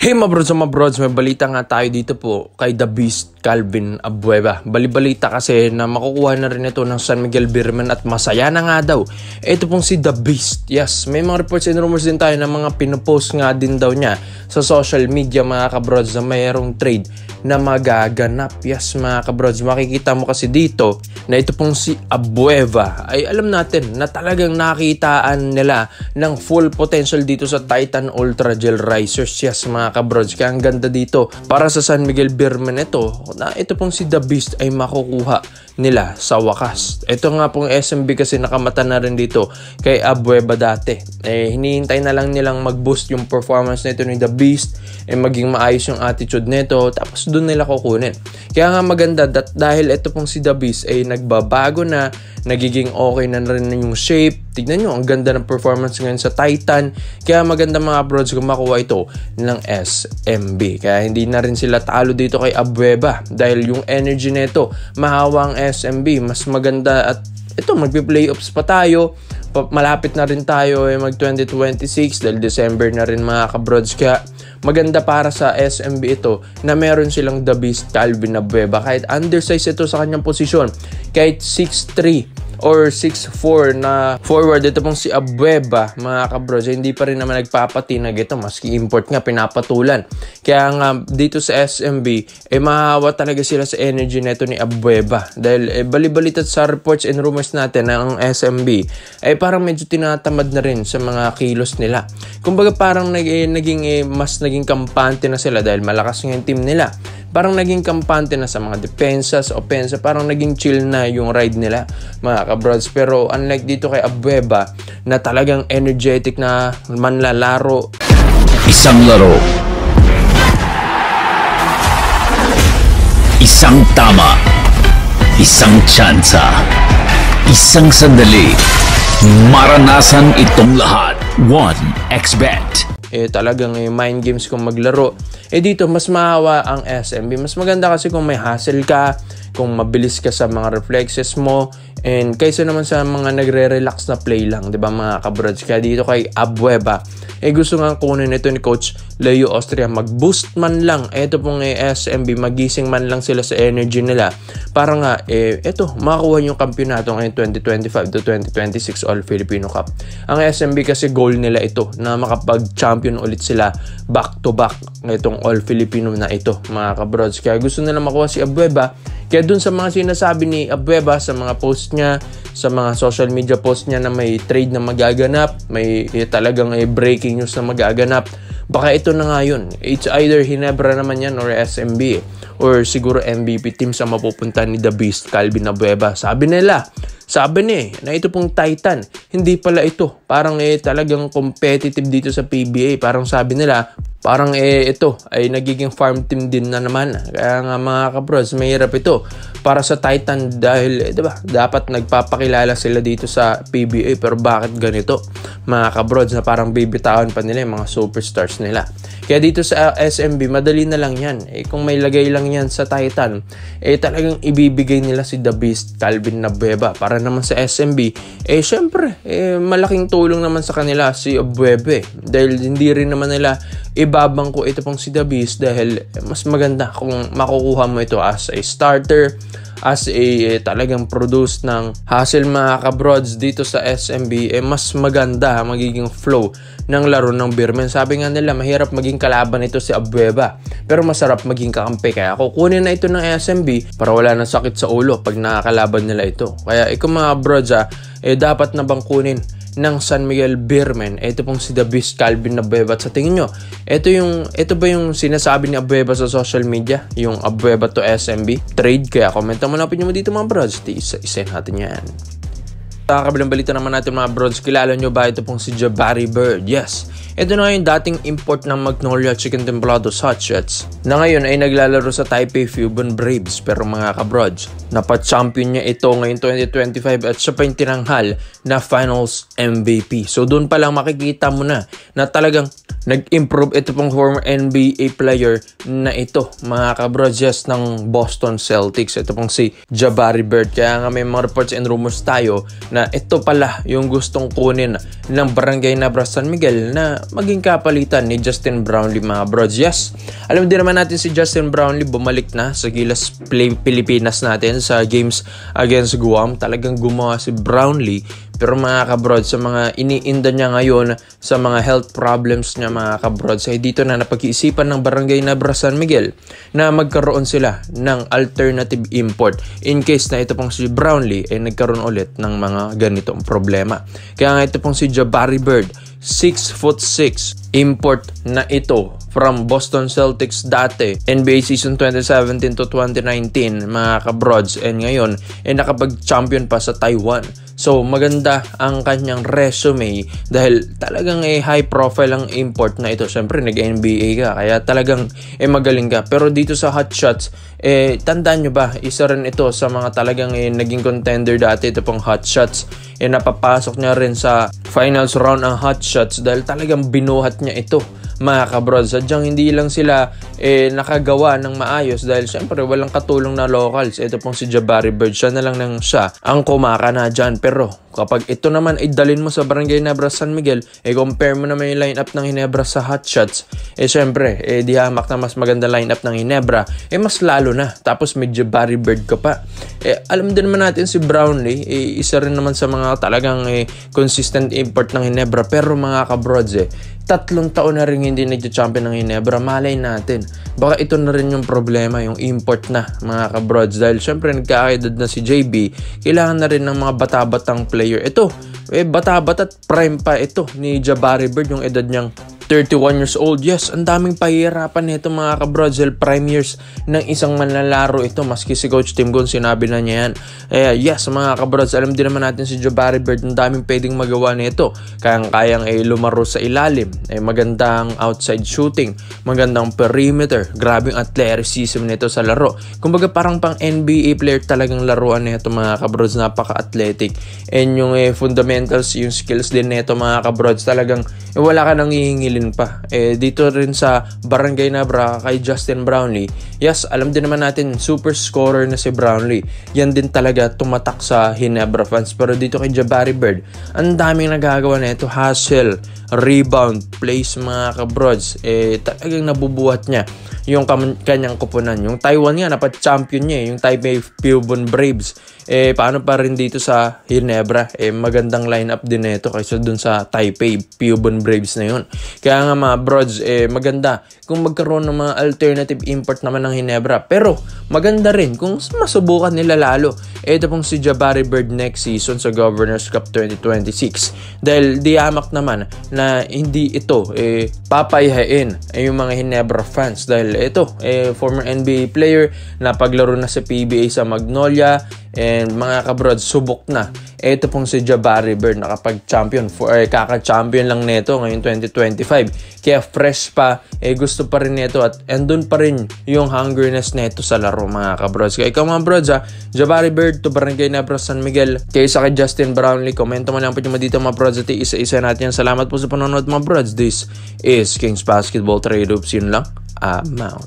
Hey mga brods, may balita nga tayo dito po kay The Beast Calvin Abueva. Balibalita kasi na makukuha na rin ito ng San Miguel Beerman at masaya na nga daw. Ito pong si The Beast. Yes, may mga reports and rumors din tayo na mga pinopost nga din daw niya sa social media mga kabrods na mayroong trade na magaganap. Yes mga kabrods, makikita mo kasi dito na ito pong si Abueva ay alam natin na talagang nakitaan nila ng full potential dito sa Titan Ultra Gel Risers. Yes mga kabrods, kaya ang ganda dito para sa San Miguel Beerman ito pong si The Beast ay makukuha nila sa wakas. Ito nga pong SMB kasi nakamata na rin dito kay Abueva dati. Hinihintay na lang nilang mag-boost yung performance nito ni The Beast, maging maayos yung attitude nito, tapos doon nila kukunin. Kaya nga maganda dahil ito pong si The Beast ay nagbabago na, nagiging okay na rin yung shape. Tignan nyo, ang ganda ng performance ngayon sa Titan. Kaya maganda mga brods kung makuha ito ng SMB. Kaya hindi na rin sila talo dito kay Abueva dahil yung energy nito, mahawa ang SMB. Mas maganda at ito, magpi-playoffs pa tayo. Malapit na rin tayo mag-2026 dahil December na rin mga kabrods. Kaya maganda para sa SMB ito na meron silang The Beast Calvin Abueva. Kahit undersize ito sa kanyang posisyon, kahit 6'3" or 6'4" na forward, ito pong si Abueva mga kabrods, hindi pa rin naman nagpapatinag ito, maski import nga pinapatulan. Kaya nga dito sa SMB mahahawa talaga sila sa energy neto ni Abueva dahil bali-balitat sa reports and rumors natin na ang SMB ay parang medyo tinatamad na rin sa mga kilos nila. Kumbaga parang mas naging kampante na sila dahil malakas nga yung team nila. Parang naging kampante na sa mga defensas, offensa, parang naging chill na yung ride nila mga kabrods. Pero unlike dito kay Abueva na talagang energetic na manlalaro. Isang laro, isang tama, isang tsansa, isang sandali, maranasan itong lahat. 1xBet. Talagang mind games kung maglaro. Dito mas mahawa ang SMB. Mas maganda kasi kung may hustle ka, kung mabilis ka sa mga reflexes mo, and kaysa naman sa mga nagre-relax na play lang, 'di ba mga kabrods? Kaya dito kay Abueva, gusto nga kunin ito ni Coach Leo Austria, mag-boost man lang. Ito pong SMB, magising man lang sila sa energy nila para nga makakuha yung kampiyonato ngayong 2025 to 2026 All Filipino Cup. Ang SMB kasi goal nila ito na makapag-champion ulit sila back to back ngayong All Filipino na ito mga kabrods. Kaya gusto nila makuha si Abueva. Kaya dun sa mga sinasabi ni Abueva sa mga post niya, sa mga social media post niya na may trade na magaganap, may talagang breaking news na magaganap, baka ito na nga yun. It's either Hinebra naman yan or SMB or siguro MVP team sa mapupunta ni The Beast Calvin Abueva. Sabi ni na ito pong Titan, hindi pala ito. Parang talagang competitive dito sa PBA. Parang sabi nila, parang ito ay nagiging farm team din na naman. Kaya nga mga kabrods, mahirap ito para sa Titan dahil diba, dapat nagpapakilala sila dito sa PBA. Pero bakit ganito mga kabrods na parang bibitawan pa nila yung mga superstars nila? Kaya dito sa SMB, madali na lang yan. Kung may lagay lang yan sa Titan, talagang ibibigay nila si The Beast Calvin Abueva. Para naman sa SMB, syempre, malaking tulong naman sa kanila si Abueva. Dahil hindi rin naman nila ibabang ko ito pong si The Beast dahil mas maganda kung makukuha mo ito as a starter, as a talagang produce ng hustle mga kabrods dito sa SMB, mas maganda magiging flow ng laro ng Beerman. Sabi nga nila, mahirap maging kalaban ito si Abueva, pero masarap maging kakampi. Kaya kukunin na ito ng SMB para wala nang sakit sa ulo pag nakakalaban nila ito. Kaya ikaw mga brods, dapat na bang kunin ng San Miguel Beerman ito pong si The Beast Calvin Abueva? At sa tingin nyo, ito ba yung sinasabi ni Abueva sa social media, yung Abueva to SMB trade? Kaya komenta mo na opinion mo dito mga brods. Isa-isahin natin yan. Sa kabilang balita naman natin mga brods, kilala nyo ba ito pong si Jabari Bird? Yes, ito na yung dating import ng Magnolia Chicken Templados Hot Shots na ngayon ay naglalaro sa Taipei Fubon Braves. Pero mga kabrods, napat-champion niya ito ngayong 2025 at siya pa yung tinanghal na Finals MVP. So doon pa lang makikita mo na talagang nag-improve ito pong former NBA player na ito mga kabrods, yes, ng Boston Celtics. Ito pong si Jabari Bird. Kaya nga may mga reports and rumors tayo na ito pala yung gustong kunin ng Barangay Nabra San Miguel na maging kapalitan ni Justin Brownlee, mga brods. Yes, alam din naman natin si Justin Brownlee bumalik na sa Gilas Pilipinas natin sa games against Guam. Talagang gumawa si Brownlee. Pero mga kabrod, sa mga iniinda niya ngayon, sa mga health problems niya mga kabrod, so dito na napag-iisipan ng Barangay Nabra San Miguel na magkaroon sila ng alternative import in case na ito pong si Brownlee ay nagkaroon ulit ng mga ganitong problema. Kaya nga ito pong si Jabari Bird, 6'6", import na ito from Boston Celtics dati, NBA season 2017 to 2019 mga kabrods, and ngayon ay nakapag-champion pa sa Taiwan. So maganda ang kanyang resume dahil talagang high profile ang import na ito. Siyempre nag-NBA ka kaya talagang magaling ka. Pero dito sa Hot Shots, tandaan nyo ba, isa rin ito sa mga talagang naging contender dati. Ito pong Hot Shots, napapasok niya rin sa finals round ang Hot Shots dahil talagang binuhat niya ito mga kabrods. Sadyang hindi lang sila nakagawa ng maayos dahil syempre walang katulong na locals. Ito pong si Jabari Bird, siya na lang siya ang kumakana dyan. Pero kapag ito naman ay dalin mo sa Barangay Nabra San Miguel, compare mo naman yung lineup ng Ginebra sa Hot Shots, syempre di hamak na mas maganda lineup ng Ginebra, mas lalo na. Tapos may Jabari Bird ka pa. Alam din naman natin si Brownlee, isa rin naman sa mga talagang consistent import ng Ginebra. Pero mga kabrods, 3 taon na rin hindi nag-champion ng Ginebra. Malay natin, baka ito na rin yung problema, yung import na mga kabrods. Dahil syempre nagkakaedad na si JB, kailangan na rin ng mga bata-batang player. Ito, bata-bat at prime pa ito ni Jabari Bird, yung edad niyang 31 years old. Yes, ang daming pahihirapan nito mga kabrods. Prime years ng isang manlalaro ito. Maski si Coach Tim Gun, sinabi na niya yan. Yes, mga kabrods, alam din naman natin si Jabari Bird, ang daming pwedeng magawa nito. Kayang lumaro sa ilalim. Magandang outside shooting. Magandang perimeter. Grabing athleticism nito sa laro. Kumbaga parang pang NBA player talagang laruan nito mga kabrods. Napaka-athletic. And yung fundamentals, yung skills din nito mga kabrods, talagang wala ka nang hihingilin pa. Dito rin sa Barangay Nabra kay Justin Brownlee, yes, alam din naman natin super scorer na si Brownlee. Yan din talaga tumatak sa Ginebra fans. Pero dito kay Jabari Bird, ang daming nagagawa na ito. Hustle, rebound, plays mga kabrods. Talagang nabubuhat niya yung kanyang kupunan. Yung Taiwan nga, napat-champion niya yung Taipei Pubon Braves. Paano pa rin dito sa Ginebra? Magandang lineup din nito kaysa dun sa Taipei Pubon Braves na yun. Kaya nga mga brods, maganda kung magkaroon ng mga alternative import naman ng Ginebra. Pero maganda rin kung masubukan nila lalo. Ito pong si Jabari Bird next season sa Governors Cup 2026. Dahil diamak naman na hindi ito papayahin yung mga Ginebra fans. Dahil ito, former NBA player na paglaro na sa PBA sa Magnolia, and mga kabrods, subok na. Ito pong si Jabari Bird, nakapag-champion kaka-champion lang neto ngayon 2025. Kaya fresh pa, gusto pa rin neto at andun pa rin yung hungerness neto sa laro mga kabrods. Kaya ikaw mga brods, Jabari Bird to Barangay Nabra San Miguel. Kaysa kay Justin Brownlee, komento mo lang po mo dito mga brods at isa-isa natin. Salamat po sa panonood mga brods. This is Kings Basketball Trade Hoops. Yun lang. I'm out.